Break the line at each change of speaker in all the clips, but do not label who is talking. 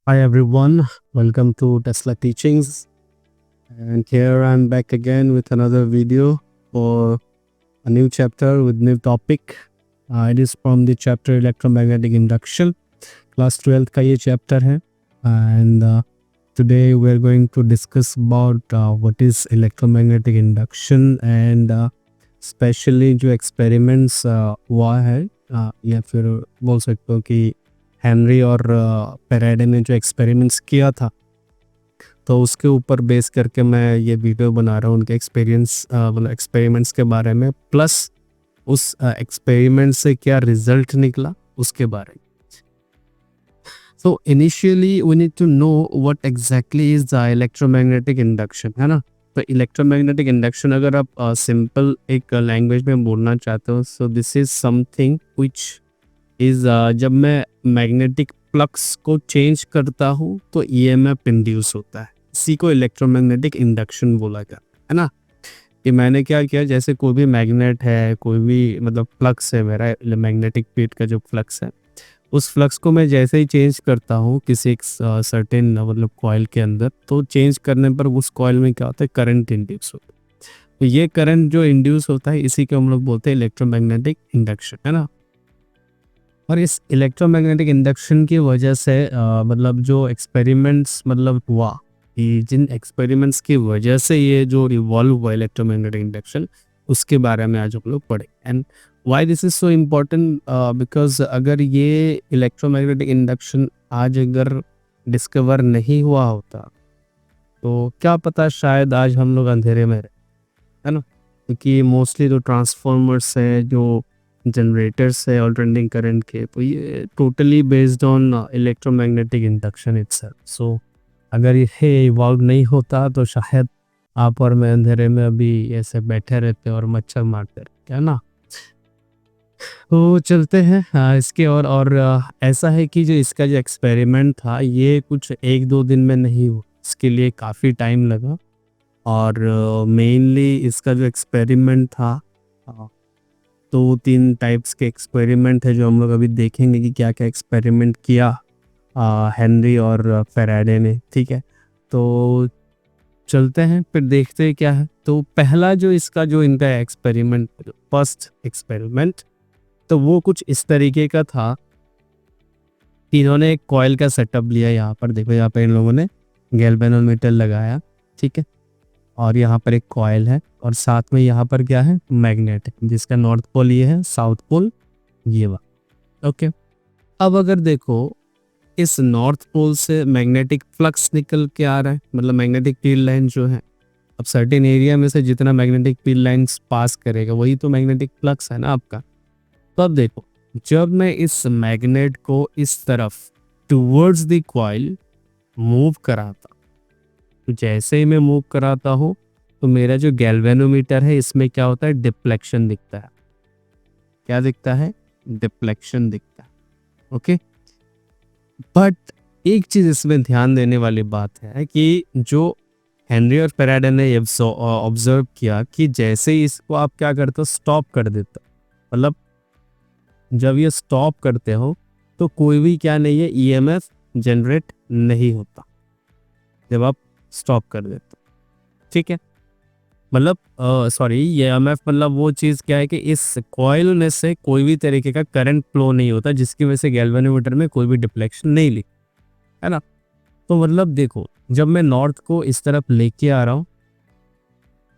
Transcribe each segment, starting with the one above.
Hi everyone, welcome to Tesla Teachings. And here I'm back again with another video for a new chapter with new topic. It is from the chapter Electromagnetic Induction. Class 12th का ये chapter है. And today we're going to discuss about what is electromagnetic induction and especially जो experiments हुआ है या फिर बोल सकते हो कि हेनरी और फैराडे ने जो एक्सपेरिमेंट्स किया था, तो उसके ऊपर बेस करके मैं ये वीडियो बना रहा हूँ उनके एक्सपेरिमेंट्स के बारे में, प्लस उस एक्सपेरिमेंट से क्या रिजल्ट निकला उसके बारे में। So initially we need to know what exactly is the electromagnetic induction, है ना। तो इलेक्ट्रोमैग्नेटिक इंडक्शन अगर आप सिंपल एक लैंग्वेज में बोलना चाहते हो, so this is something which is जब मैं मैग्नेटिक फ्लक्स को चेंज करता हूँ तो ईएमएफ इंड्यूस होता है। इसी को इलेक्ट्रोमैग्नेटिक इंडक्शन बोला गया है ना। कि मैंने क्या किया, जैसे कोई भी मैग्नेट है, कोई भी मतलब फ्लक्स है, मेरा मैग्नेटिक फील्ड का जो फ्लक्स है, उस फ्लक्स को मैं जैसे ही चेंज करता हूँ किसी एक सर्टेन मतलब कॉइल के अंदर, तो चेंज करने पर उस कॉइल में क्या होता है, करंट इंड्यूस होता है। तो ये करंट जो इंड्यूस होता है इसी को हम लोग बोलते हैं इलेक्ट्रोमैग्नेटिक इंडक्शन, है ना। और इस इलेक्ट्रोमैग्नेटिक इंडक्शन की वजह से मतलब जो एक्सपेरिमेंट्स मतलब हुआ, कि जिन एक्सपेरिमेंट्स की वजह से ये जो इवॉल्व हुआ इलेक्ट्रोमैग्नेटिक इंडक्शन, उसके बारे में आज हम लोग पढ़े। And why this is so important, because अगर ये इलेक्ट्रोमैग्नेटिक इंडक्शन आज अगर डिस्कवर नहीं हुआ होता तो क्या पता शायद आज हम लोग अंधेरे में रहे, है ना। क्योंकि मोस्टली जो ट्रांसफॉर्मर्स है, जो जनरेटर्स है अल्टरनेटिंग करंट के, तो ये totally based on electromagnetic induction itself. So अगर ये इवॉल्व नहीं होता तो शायद आप और मैं अंधेरे में अभी ऐसे बैठे रहते और मच्छर मारते रहते, है ना। तो चलते हैं इसके और ऐसा है कि जो इसका जो एक्सपेरिमेंट था ये कुछ एक दो दिन में नहीं हुआ, इसके लिए काफ़ी टाइम लगा। और मेनली इसका जो एक्सपेरिमेंट था, दो तीन टाइप्स के एक्सपेरिमेंट है जो हम लोग अभी देखेंगे कि क्या क्या एक्सपेरिमेंट किया हेनरी और फैराडे ने, ठीक है। तो चलते हैं फिर देखते हैं क्या है। तो पहला जो इसका जो इनका एक्सपेरिमेंट, फर्स्ट एक्सपेरिमेंट, तो वो कुछ इस तरीके का था कि इन्होंने एक कॉइल का सेटअप लिया। यहाँ पर देखो, यहाँ पर इन लोगों ने गैल्वेनोमीटर लगाया, ठीक है। और यहाँ पर एक कॉइल है और साथ में यहाँ पर क्या है, मैग्नेट है, जिसका नॉर्थ पोल ये है, साउथ पोल ये वाला, ओके। अब अगर देखो, इस नॉर्थ पोल से मैग्नेटिक फ्लक्स निकल के आ रहा है, मतलब मैग्नेटिक फील्ड लाइन जो है, अब सर्टेन एरिया में से जितना मैग्नेटिक फील्ड लाइंस पास करेगा वही तो मैग्नेटिक फ्लक्स है ना आपका। तो अब देखो, जब मैं इस मैग्नेट को इस तरफ टूवर्ड्स द कॉइल मूव कराता, तो जैसे ही मैं मूव कराता हूँ तो मेरा जो गैल्वेनोमीटर है इसमें क्या होता है, डिफ्लेक्शन दिखता है। क्या दिखता है, डिफ्लेक्शन दिखता है, ओके। बट एक चीज इसमें ध्यान देने वाली बात है कि जो हेनरी और फैराडे ने ऑब्जर्व किया कि जैसे ही इसको आप क्या करते हो, स्टॉप कर देते हो, मतलब जब ये स्टॉप करते हो तो कोई भी क्या नहीं है, ईएमएफ जनरेट नहीं होता जब आप स्टॉप कर देते हो, ठीक है। मतलब सॉरी, ये एमएफ मतलब वो चीज़ क्या है कि इस कॉइल में से कोई भी तरीके का करंट फ्लो नहीं होता, जिसकी वजह से गैल्वेनोमीटर में कोई भी डिफ्लेक्शन नहीं लिखा, है ना। तो मतलब देखो, जब मैं नॉर्थ को इस तरफ लेके आ रहा हूँ,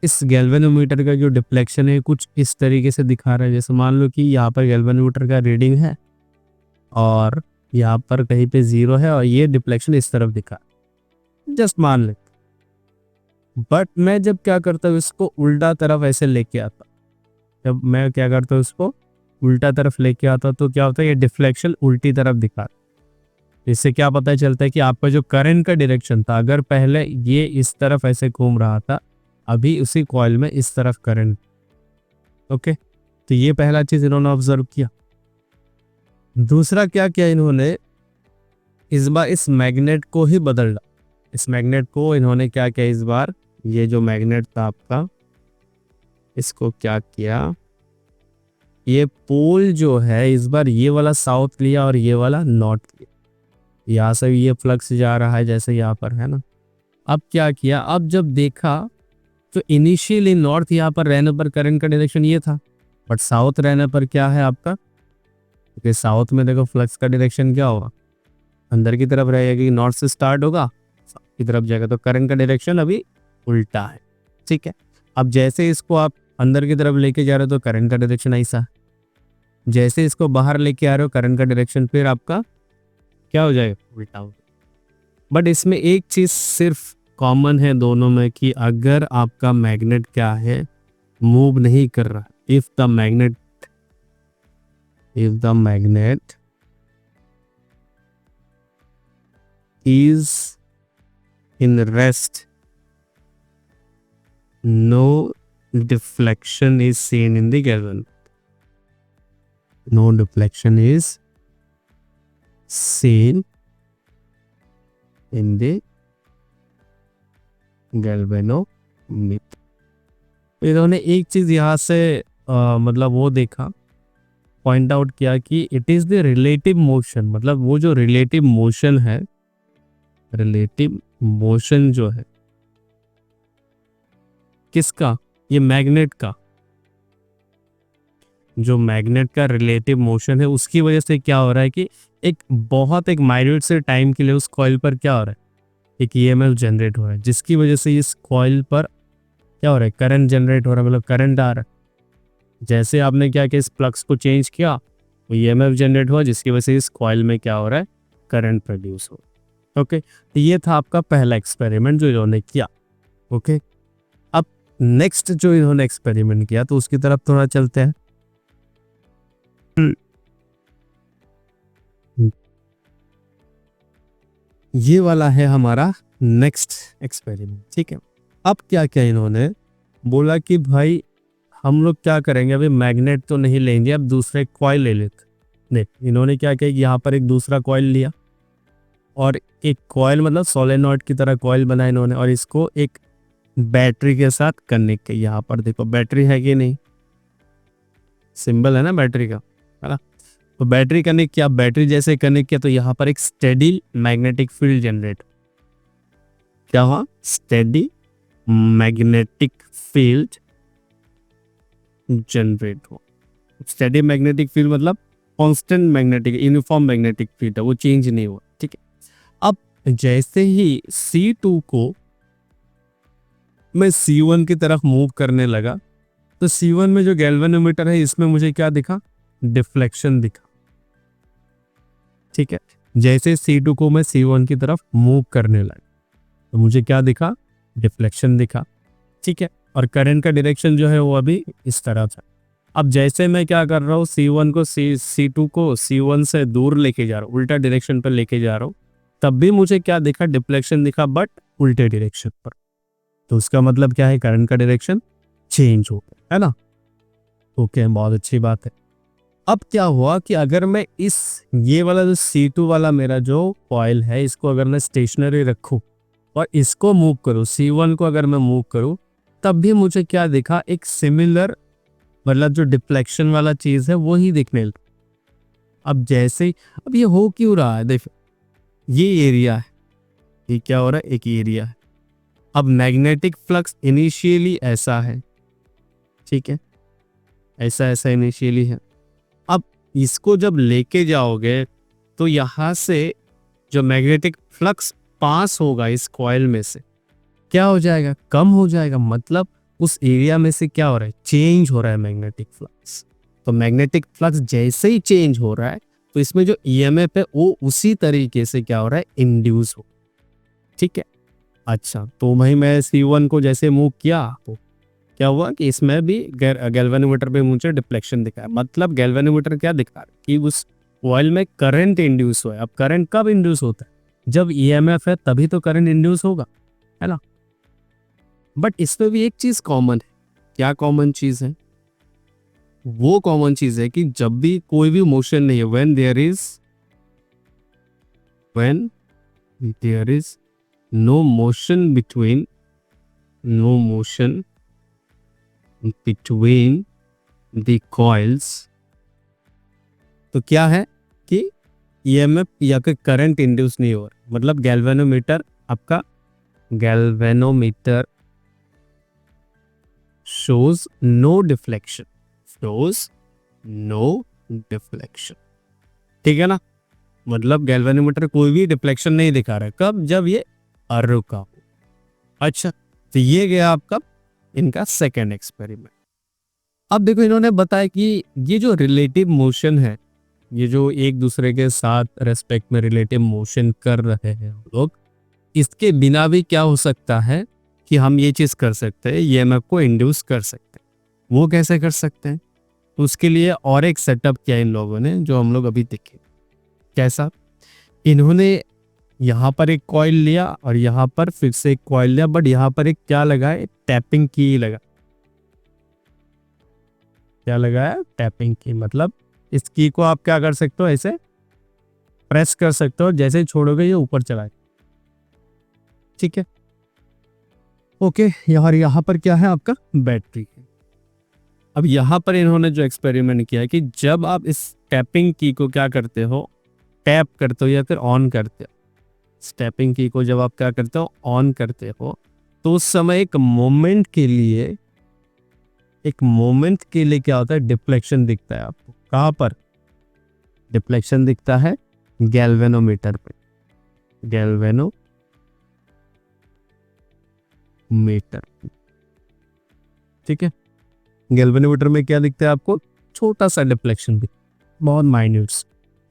इस गैल्वेनोमीटर का जो डिफ्लेक्शन है कुछ इस तरीके से दिखा रहा है। जैसे मान लो कि यहाँ पर गैल्वेनोमीटर का रीडिंग है और यहाँ पर कहीं पे 0 है और ये डिफ्लेक्शन इस तरफ दिखा, जस्ट मान ले। बट मैं जब क्या करता हूँ, इसको उल्टा तरफ ऐसे लेके आता, जब मैं क्या करता हूँ इसको उल्टा तरफ लेके आता तो क्या होता है, ये डिफ्लेक्शन उल्टी तरफ दिखा। इससे क्या पता चलता है कि आपका जो करंट का डायरेक्शन था, अगर पहले ये इस तरफ ऐसे घूम रहा था, अभी उसी कॉइल में इस तरफ करंट, ओके। तो ये पहला चीज इन्होंने ऑब्जर्व किया। दूसरा क्या किया इन्होंने, इस बार इस मैग्नेट को ही बदल डाला। इस मैग्नेट को इन्होंने क्या किया, इस बार ये जो मैग्नेट था आपका, इसको क्या किया, ये पोल जो है इस बार ये वाला साउथ लिया और ये वाला नॉर्थ लिया, यहाँ से ये फ्लक्स जा रहा है जैसे यहाँ पर है ना। अब क्या किया, अब जब देखा तो इनिशियली नॉर्थ यहाँ पर रहने पर करंट का डायरेक्शन ये था, बट साउथ रहने पर क्या है आपका, क्योंकि साउथ में देखो फ्लक्स का डायरेक्शन क्या होगा, अंदर की तरफ रहेगा, कि नॉर्थ से स्टार्ट होगा साउथ की तरफ जाएगा, तो करंट का डायरेक्शन अभी उल्टा है। ठीक है, अब जैसे इसको आप अंदर की तरफ लेके जा रहे हो तो करंट का डायरेक्शन ऐसा है, जैसे इसको बाहर लेके आ रहे हो करंट का डायरेक्शन फिर आपका क्या हो जाएगा, उल्टा हो। बट इसमें एक चीज सिर्फ कॉमन है दोनों में, कि अगर आपका मैग्नेट क्या है, मूव नहीं कर रहा, if the magnet is in rest, no deflection is seen in the galvanometer. No deflection is seen in the galvanometer. इन्होंने एक चीज यहाँ से मतलब वो देखा, पॉइंट आउट किया कि it is the relative motion, मतलब वो जो रिलेटिव मोशन है, रिलेटिव मोशन जो है किसका, ये मैग्नेट का, जो मैग्नेट का रिलेटिव मोशन है उसकी वजह से क्या हो रहा है कि एक माइन्यूट से टाइम के लिए उस कॉइल पर क्या हो रहा है, एक ईएमएफ जनरेट हो रहा है, जिसकी वजह से इस कॉइल पर क्या हो रहा है, करंट जनरेट हो रहा है, मतलब करंट आ रहा है। जैसे आपने क्या किया, इस फ्लक्स को चेंज किया, वो ईएमएफ जनरेट हुआ, जिसकी वजह से इस कॉइल में क्या हो रहा है, करंट प्रोड्यूस हो। ओके, तो ये था आपका पहला एक्सपेरिमेंट जो इन्होंने किया। ओके, अब नेक्स्ट जो इन्होंने एक्सपेरिमेंट किया तो उसकी तरफ थोड़ा चलते हैं। ये वाला है हमारा नेक्स्ट एक्सपेरिमेंट। ठीक है, अब क्या क्या इन्होंने बोला कि भाई हम लोग क्या करेंगे, अभी मैग्नेट तो नहीं लेंगे, अब दूसरे कॉइल ले लेते। देख इन्होंने क्या किया, यहाँ पर एक दूसरा कॉइल लिया और एक कॉइल मतलब सोलेनॉइड की तरह कॉइल बनाया इन्होंने, और इसको एक बैटरी के साथ कनेक्ट किया। यहाँ पर देखो बैटरी है कि नहीं, सिंबल है ना बैटरी का, है ना। तो बैटरी कनेक्ट किया, बैटरी जैसे कनेक्ट किया तो यहाँ पर एक स्टेडी मैग्नेटिक फील्ड जनरेट, क्या हुआ, स्टेडी मैग्नेटिक फील्ड जनरेट हो। स्टेडी मैग्नेटिक फील्ड मतलब constant magnetic, uniform magnetic field है, वो चेंज नहीं हुआ। ठीक है, अब जैसे ही C2 को मैं C1 की तरफ मूव करने लगा तो C1 में जो गैल्वेनोमीटर है इसमें मुझे क्या दिखा, डिफ्लेक्शन दिखा। ठीक है, जैसे C2 को मैं C1 की तरफ मूव करने लगा तो मुझे क्या दिखा, डिफ्लेक्शन दिखा। ठीक है, और करंट का डायरेक्शन जो है वो अभी इस तरह था। अब जैसे मैं क्या कर रहा हूँ, C1 को C2 को C1 से दूर लेके जा रहा हूँ, उल्टा डायरेक्शन पर लेके जा रहा हूँ, तब भी मुझे क्या दिखा, डिफ्लेक्शन दिखा, बट उल्टे डायरेक्शन पर। तो उसका मतलब क्या है, करंट का डायरेक्शन चेंज हो गया, है ना। ओके, बहुत अच्छी बात है। अब क्या हुआ कि अगर मैं ये वाला जो C2 वाला मेरा जो कॉइल है, इसको अगर मैं स्टेशनरी रखूं और इसको मूव करूं, C1 को अगर मैं मूव करूं, तब भी मुझे क्या दिखा, एक सिमिलर, मतलब जो डिफ्लेक्शन वाला चीज है वो ही दिखने लगा। अब जैसे अब ये हो क्यों रहा है, देखो ये एरिया है, ये क्या हो रहा है, एक एरिया है। अब मैग्नेटिक फ्लक्स इनिशियली ऐसा है, ठीक है, ऐसा ऐसा इनिशियली है। अब इसको जब लेके जाओगे तो यहां से जो मैग्नेटिक फ्लक्स पास होगा इस कॉइल में से, क्या हो जाएगा, कम हो जाएगा। मतलब उस एरिया में से क्या हो रहा है, चेंज हो रहा है मैग्नेटिक फ्लक्स। तो मैग्नेटिक फ्लक्स जैसे ही चेंज हो रहा है तो इसमें जो ईएमएफ है वो उसी तरीके से क्या हो रहा है, इंड्यूस हो। ठीक है, अच्छा तो भाई मैं C1 को जैसे मूव किया तो क्या हुआ कि इसमें भी गैल्वेनोमीटर पे मुझे डिफ्लेक्शन दिखा है। मतलब गैल्वेनोमीटर क्या दिखा रहा है कि उस कॉइल में करंट इंड्यूस हुआ है। अब करंट कब इंड्यूस होता है, जब ईएमएफ है तभी तो करंट इंड्यूस होगा, है ना। बट इसमें भी एक चीज कॉमन है। क्या कॉमन चीज है, वो कॉमन चीज है कि जब भी कोई भी मोशन नहीं है, when there is no motion between the coils, तो क्या है कि ईएमएफ या फिर करंट इंड्यूस नहीं हो रहा, मतलब गैल्वेनोमीटर आपका, galvanometer shows no deflection, shows no deflection, ठीक है ना, मतलब गैल्वेनोमीटर कोई भी डिफ्लेक्शन नहीं दिखा रहा है, कब, जब ये रुका हो। अच्छा, तो ये गया आपका इनका सेकेंड एक्सपेरिमेंट। अब देखो इन्होंने बताया कि ये जो रिलेटिव मोशन है, ये जो एक दूसरे के साथ रेस्पेक्ट में रिलेटिव मोशन कर रहे हैं हम लोग, इसके बिना भी क्या हो सकता है कि हम ये चीज कर सकते हैं, ईएमएफ को इंड्यूस कर सकते हैं। वो कैसे कर सकते हैं, तो उसके लिए और एक सेटअप किया इन लोगों ने, जो हम लोग अभी देखें। कैसा, इन्होंने यहाँ पर एक कॉइल लिया और यहाँ पर फिर से एक कॉइल लिया, बट यहाँ पर एक क्या लगाया, टैपिंग की लगा। क्या लगाया, टैपिंग की, मतलब इस की को आप क्या कर सकते हो, ऐसे प्रेस कर सकते हो, जैसे ही छोड़ोगे ये ऊपर चला जाए, ठीक है। ओके, यहाँ पर क्या है आपका, बैटरी है। अब यहाँ पर इन्होंने जो एक्सपेरिमेंट किया है कि जब आप इस टैपिंग की को क्या करते हो, टैप करते हो या फिर ऑन करते हो, टैपिंग की को जब आप क्या करते हो, ऑन करते हो, तो उस समय एक मोमेंट के लिए क्या होता है, डिफ्लेक्शन दिखता है आपको। कहाँ पर डिफ्लेक्शन दिखता है, गैल्वेनोमीटर पे, गैल्वेनोमीटर, ठीक है। गैल्वेनोमीटर में क्या दिखता है आपको, छोटा सा डिफ्लेक्शन दिखता है, बहुत माइन्यूट,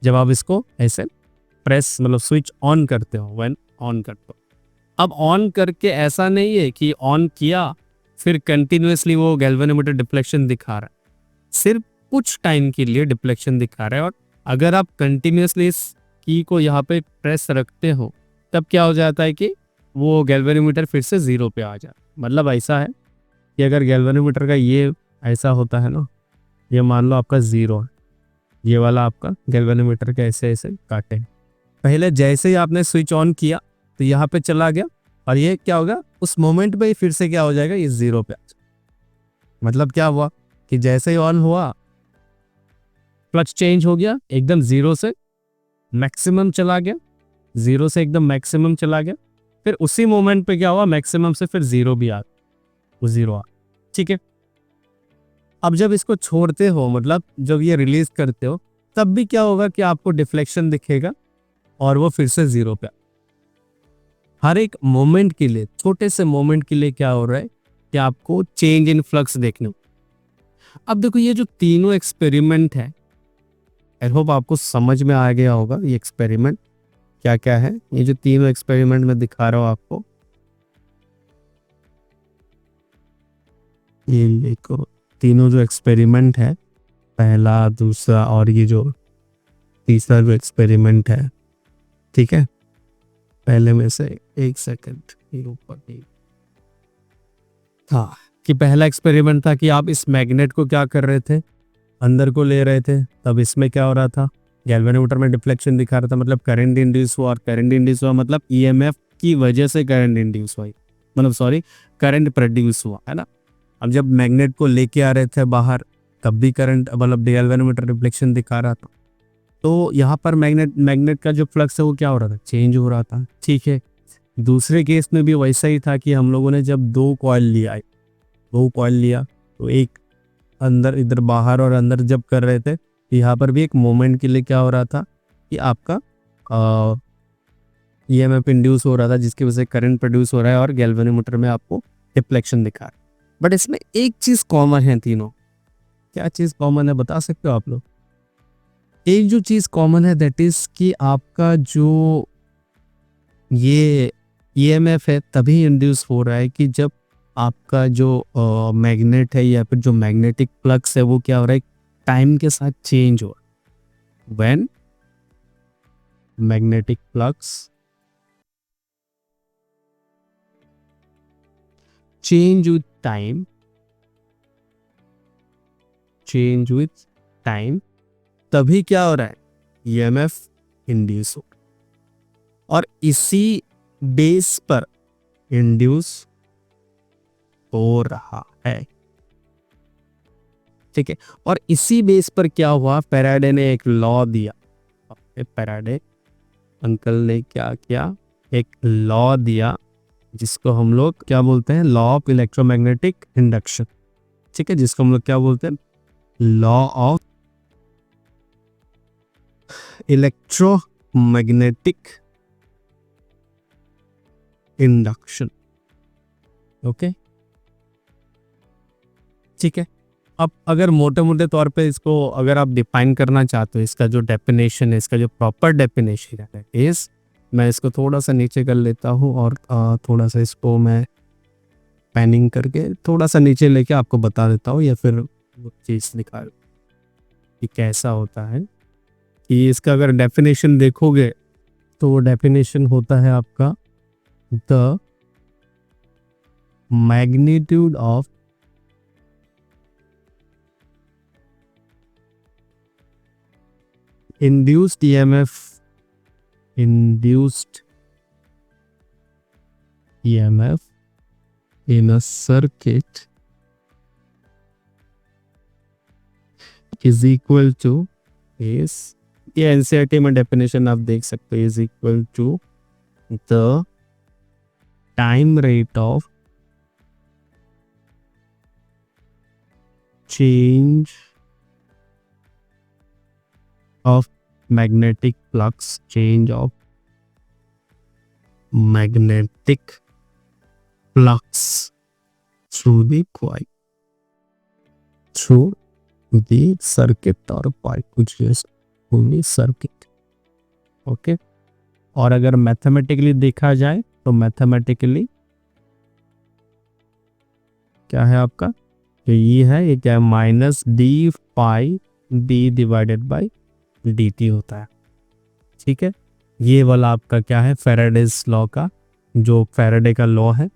जब आप इसको ऐसे प्रेस मतलब स्विच ऑन करते हो, व्हेन ऑन करते हो। अब ऑन करके ऐसा नहीं है कि ऑन किया फिर कंटिन्यूअसली वो गैल्वेनोमीटर डिफ्लेक्शन दिखा रहा है, सिर्फ कुछ टाइम के लिए डिफ्लेक्शन दिखा रहा है। और अगर आप कंटिन्यूअसली इस की को यहाँ पे प्रेस रखते हो, तब क्या हो जाता है कि वो गैल्वेनोमीटर फिर से जीरो पे आ जाता है। मतलब ऐसा है कि अगर गैल्वेनोमीटर का ये ऐसा होता है ना, ये मान लो आपका जीरो है, ये वाला आपका गैल्वेनोमीटर के ऐसे ऐसे काटे, पहले जैसे ही आपने स्विच ऑन किया तो यहाँ पे चला गया, और ये क्या होगा, उस मोमेंट पे ही फिर से क्या हो जाएगा, ये जीरो पे आ जाएगा। मतलब क्या हुआ कि जैसे ही ऑन हुआ, क्लच चेंज हो गया, एकदम जीरो से मैक्सिमम चला गया, जीरो से एकदम मैक्सिमम चला गया, फिर उसी मोमेंट पे क्या हुआ, मैक्सिमम से फिर जीरो भी आ गया, वो जीरो आ, ठीक है। अब जब इसको छोड़ते हो, मतलब जब ये रिलीज करते हो, तब भी क्या होगा कि आपको डिफ्लेक्शन दिखेगा और वो फिर से जीरो पे। हर एक मोमेंट के लिए, छोटे से मोमेंट के लिए क्या हो रहा है कि आपको चेंज इन फ्लक्स देखने को। अब देखो ये जो तीनों एक्सपेरिमेंट है, आई होप आपको समझ में आ गया होगा ये एक्सपेरिमेंट क्या क्या है। ये जो तीनों एक्सपेरिमेंट में दिखा रहा हूं आपको, ये देखो तीनों जो एक्सपेरिमेंट है, पहला, दूसरा और ये जो तीसरा जो एक्सपेरिमेंट है, ठीक है। पहले में से एक सेकंड, ये ऊपर हाँ, कि पहला एक्सपेरिमेंट था कि आप इस मैग्नेट को क्या कर रहे थे, अंदर को ले रहे थे, तब इसमें क्या हो रहा था, गैल्वेनोमीटर में डिफ्लेक्शन दिखा रहा था, मतलब करंट इंड्यूस हुआ, और करंट इंड्यूस हुआ मतलब ईएमएफ की वजह से करंट इंड्यूस हुआ, मतलब सॉरी करंट प्रोड्यूस हुआ, है ना। अब जब मैग्नेट को लेके आ रहे थे बाहर, तब भी करंट मतलब गैल्वेनोमीटर डिफ्लेक्शन दिखा रहा था। तो यहाँ पर मैग्नेट का जो फ्लक्स है वो क्या हो रहा था, चेंज हो रहा था, ठीक है। दूसरे केस में भी वैसा ही था कि हम लोगों ने जब दो कॉइल लिया, तो एक अंदर इधर बाहर और अंदर जब कर रहे थे, यहाँ पर भी एक मोमेंट के लिए क्या हो रहा था कि आपका ईएमएफ इंड्यूस हो रहा था, जिसकी वजह से करंट प्रोड्यूस हो रहा है और गैल्वेनोमीटर में आपको डिफ्लेक्शन दिखा रहा है। बट इसमें एक चीज कॉमन है तीनों। क्या चीज कॉमन है बता सकते हो आप लोग? एक जो चीज कॉमन है दैट इज कि आपका जो ये ईएमएफ है तभी इंड्यूस हो रहा है कि जब आपका जो मैग्नेट है या फिर जो मैग्नेटिक फ्लक्स है वो क्या हो रहा है, टाइम के साथ चेंज हो रहा है। When magnetic flux change with time, तभी क्या हो रहा है, ईएमएफ इंड्यूस हो, और इसी बेस पर इंड्यूस हो रहा है, ठीक है। और इसी बेस पर क्या हुआ, फैराडे ने एक लॉ दिया, फैराडे अंकल ने क्या किया, एक लॉ दिया जिसको हम लोग क्या बोलते हैं, लॉ ऑफ इलेक्ट्रोमैग्नेटिक इंडक्शन, ठीक है, जिसको हम लोग क्या बोलते हैं, law of electromagnetic induction. Okay, ठीक है। अब अगर मोटे मोटे तौर पे इसको अगर आप डिफाइन करना चाहते हो, इसका जो डेफिनेशन है, इसका जो प्रॉपर डेफिनेशन है इस, मैं इसको थोड़ा सा नीचे कर लेता हूँ और थोड़ा सा इसको मैं पैनिंग करके थोड़ा सा नीचे लेके आपको बता देता हूँ, या फिर वो चीज़ निकाल कि कैसा होता है। कि इसका अगर डेफिनेशन देखोगे तो वो डेफिनेशन होता है आपका, the magnitude of induced EMF in a circuit is equal to is, ये एनसीईआरटी में डेफिनेशन आप देख सकते हो, is equal to the time rate of change of magnetic flux, change of magnetic flux through the coil, through the circuit or coil, which is only circuit. Okay, और अगर mathematically देखा जाए तो मैथमेटिकली क्या है आपका, तो ये है, ये क्या है, minus D pi D divided by dt होता है, ठीक है। ये वाला आपका क्या है, फैराडेज लॉ का, जो फैराडे का लॉ है,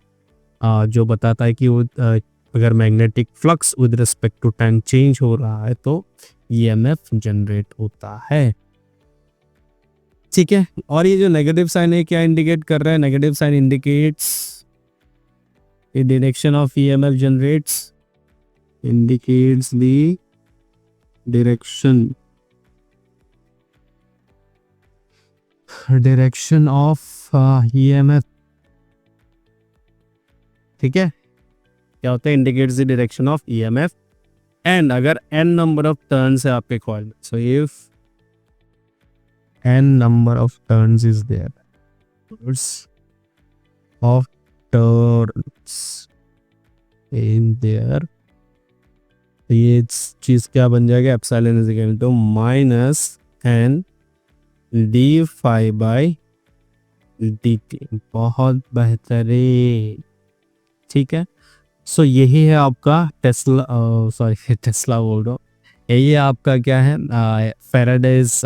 जो बताता है कि वो अगर magnetic flux with respect to time change हो रहा है तो ईएमएफ जनरेट होता है, ठीक है। और ये जो नेगेटिव साइन है क्या इंडिकेट कर रहा है, negative sign indicates the direction of EMF generates, indicates the direction of EMF, ठीक है। क्या होता है, indicates the direction of EMF, and अगर n नंबर ऑफ टर्न्स है आपके कॉइल में, so if n number of turns is there, of turns in there, ये चीज क्या बन जाएगा, epsilon is equal to minus n d phi by d t. बहुत बेहतरीन, ठीक है। सो यही है आपका टेस्ला, सॉरी टेस्ला बोल रहा हूँ, यही आपका क्या है, Faraday's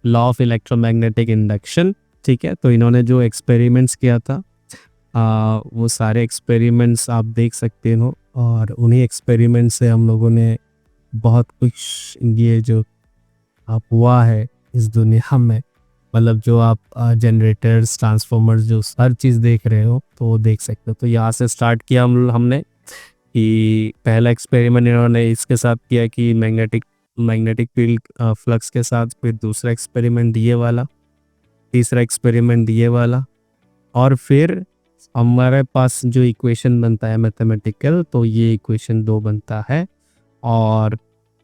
law of electromagnetic induction, ठीक है। तो इन्होंने जो एक्सपेरिमेंट्स किया था, वो सारे एक्सपेरिमेंट्स आप देख सकते हो, और उन्हीं एक्सपेरिमेंट से हम लोगों ने बहुत कुछ, ये जो आप हुआ है इस दुनिया में, मतलब जो आप जनरेटर्स, ट्रांसफॉर्मर्स, जो हर चीज़ देख रहे हो तो वो देख सकते हो। तो यहाँ से स्टार्ट किया हमने कि पहला एक्सपेरिमेंट इन्होंने इसके साथ किया कि मैग्नेटिक फील्ड फ्लक्स के साथ, फिर दूसरा एक्सपेरिमेंट ये वाला, तीसरा एक्सपेरिमेंट ये वाला, और फिर हमारे पास जो इक्वेशन बनता है मैथमेटिकल, तो ये इक्वेशन 2 बनता है, और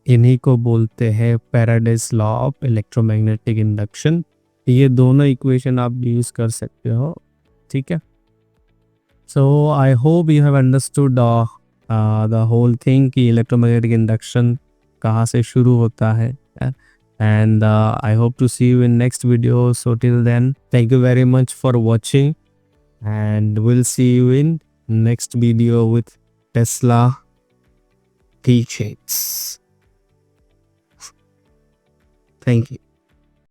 इन्हीं को बोलते हैं Faraday's law of electromagnetic induction. ये दोनों इक्वेशन आप यूज कर सकते हो, ठीक है। So I hope you have understood the whole thing कि इलेक्ट्रोमैग्नेटिक इंडक्शन कहाँ से शुरू होता है, and I hope to see you in next video. So till then, thank you very much for watching, and we'll see you in next video with Tesla teachings. Thank you.